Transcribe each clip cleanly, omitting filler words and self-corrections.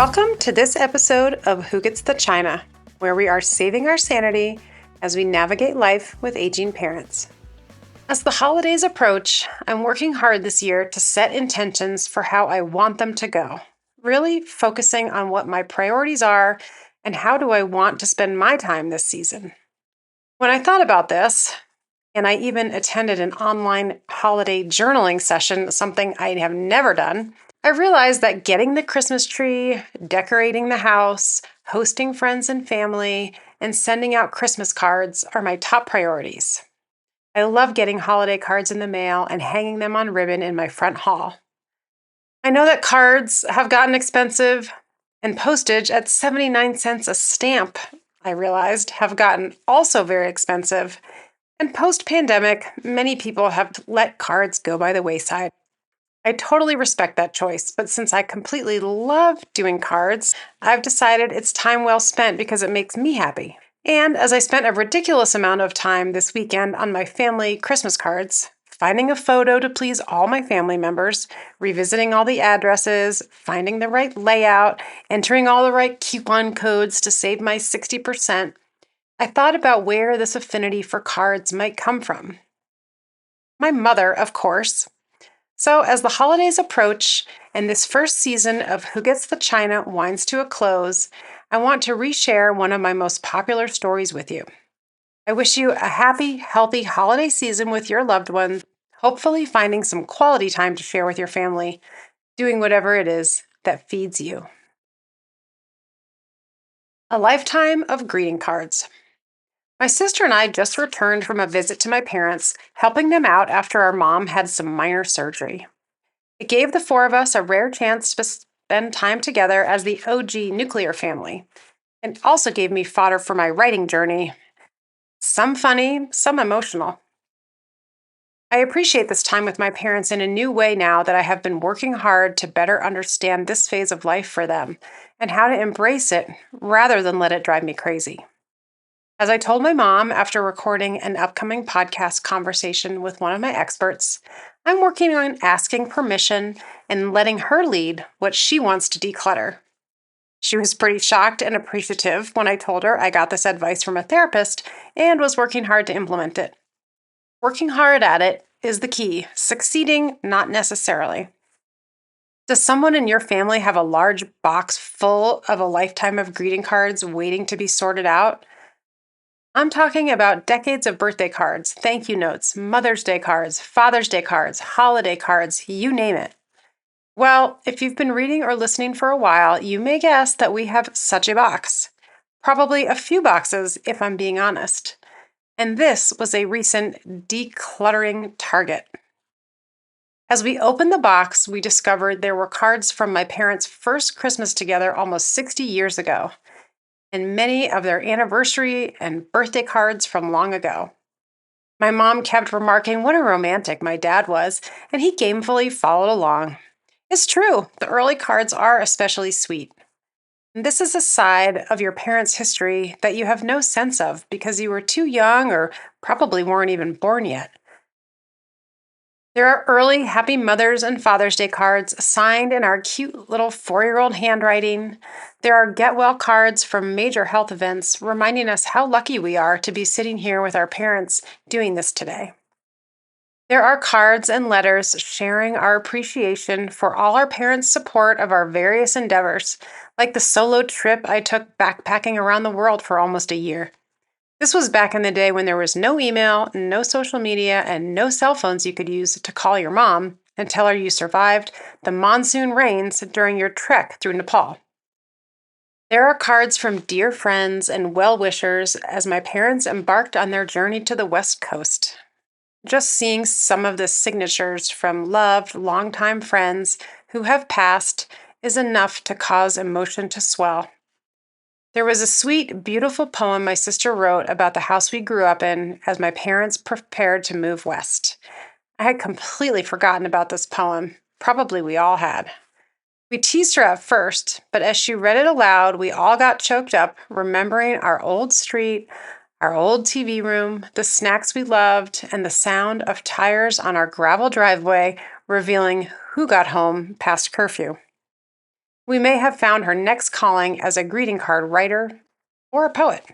Welcome to this episode of Who Gets the China, where we are saving our sanity as we navigate life with aging parents. As the holidays approach, I'm working hard this year to set intentions for how I want them to go, really focusing on what my priorities are and how do I want to spend my time this season. When I thought about this, and I even attended an online holiday journaling session, something I have never done, I realized that getting the Christmas tree, decorating the house, hosting friends and family, and sending out Christmas cards are my top priorities. I love getting holiday cards in the mail and hanging them on ribbon in my front hall. I know that cards have gotten expensive, and postage at 79 cents a stamp, I realized, have gotten also very expensive. And post-pandemic, many people have let cards go by the wayside. I totally respect that choice, but since I completely love doing cards, I've decided it's time well spent because it makes me happy. And as I spent a ridiculous amount of time this weekend on my family Christmas cards, finding a photo to please all my family members, revisiting all the addresses, finding the right layout, entering all the right coupon codes to save my 60%, I thought about where this affinity for cards might come from. My mother, of course. So, as the holidays approach and this first season of Who Gets the China winds to a close, I want to reshare one of my most popular stories with you. I wish you a happy, healthy holiday season with your loved ones, hopefully finding some quality time to share with your family, doing whatever it is that feeds you. A lifetime of greeting cards. My sister and I just returned from a visit to my parents, helping them out after our mom had some minor surgery. It gave the four of us a rare chance to spend time together as the OG nuclear family, and also gave me fodder for my writing journey. Some funny, some emotional. I appreciate this time with my parents in a new way now that I have been working hard to better understand this phase of life for them and how to embrace it rather than let it drive me crazy. As I told my mom after recording an upcoming podcast conversation with one of my experts, I'm working on asking permission and letting her lead what she wants to declutter. She was pretty shocked and appreciative when I told her I got this advice from a therapist and was working hard to implement it. Working hard at it is the key, succeeding not necessarily. Does someone in your family have a large box full of a lifetime of greeting cards waiting to be sorted out? I'm talking about decades of birthday cards, thank you notes, Mother's Day cards, Father's Day cards, holiday cards, you name it. Well, if you've been reading or listening for a while, you may guess that we have such a box. Probably a few boxes, if I'm being honest. And this was a recent decluttering target. As we opened the box, we discovered there were cards from my parents' first Christmas together almost 60 years ago, and many of their anniversary and birthday cards from long ago. My mom kept remarking what a romantic my dad was, and he gamefully followed along. It's true, the early cards are especially sweet. And this is a side of your parents' history that you have no sense of because you were too young or probably weren't even born yet. There are early Happy Mother's and Father's Day cards signed in our cute little 4-year-old handwriting. There are get well cards from major health events reminding us how lucky we are to be sitting here with our parents doing this today. There are cards and letters sharing our appreciation for all our parents' support of our various endeavors, like the solo trip I took backpacking around the world for almost a year. This was back in the day when there was no email, no social media, and no cell phones you could use to call your mom and tell her you survived the monsoon rains during your trek through Nepal. There are cards from dear friends and well-wishers as my parents embarked on their journey to the West Coast. Just seeing some of the signatures from loved, longtime friends who have passed is enough to cause emotion to swell. There was a sweet, beautiful poem my sister wrote about the house we grew up in as my parents prepared to move west. I had completely forgotten about this poem. Probably we all had. We teased her at first, but as she read it aloud, we all got choked up, remembering our old street, our old TV room, the snacks we loved, and the sound of tires on our gravel driveway revealing who got home past curfew. We may have found her next calling as a greeting card writer or a poet.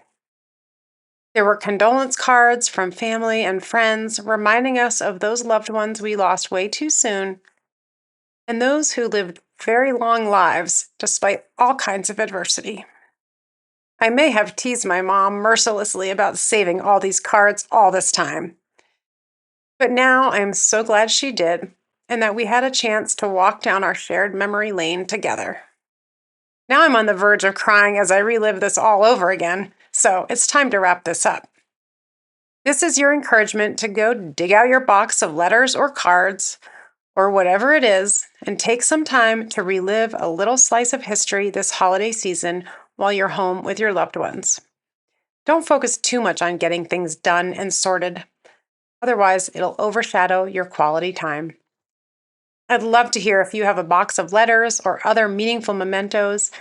There were condolence cards from family and friends reminding us of those loved ones we lost way too soon and those who lived very long lives despite all kinds of adversity. I may have teased my mom mercilessly about saving all these cards all this time. But now I am so glad she did, and that we had a chance to walk down our shared memory lane together. Now I'm on the verge of crying as I relive this all over again, so it's time to wrap this up. This is your encouragement to go dig out your box of letters or cards, or whatever it is, and take some time to relive a little slice of history this holiday season while you're home with your loved ones. Don't focus too much on getting things done and sorted. Otherwise, it'll overshadow your quality time. I'd love to hear if you have a box of letters or other meaningful mementos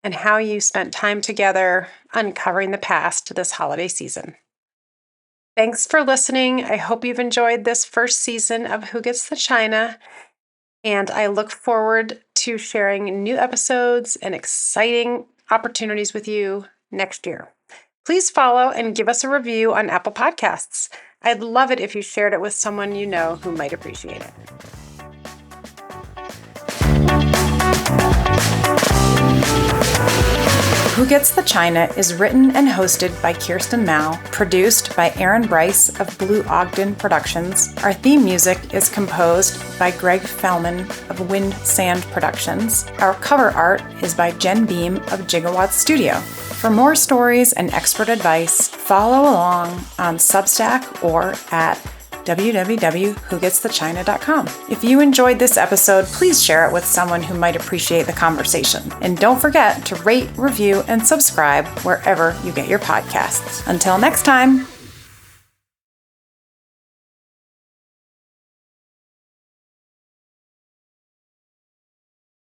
and how you spent time together uncovering the past this holiday season. Thanks for listening. I hope you've enjoyed this first season of Who Gets the China, and I look forward to sharing new episodes and exciting opportunities with you next year. Please follow and give us a review on Apple Podcasts. I'd love it if you shared it with someone you know who might appreciate it. Who Gets the China is written and hosted by Kirsten Mao, produced by Aaron Bryce of Blue Ogden Productions. Our theme music is composed by Greg Fellman of Wind Sand Productions. Our cover art is by Jen Beam of Gigawatt Studio. For more stories and expert advice, follow along on Substack or at www.whogetstechina.com. If you enjoyed this episode, please share it with someone who might appreciate the conversation. And don't forget to rate, review, and subscribe wherever you get your podcasts. Until next time.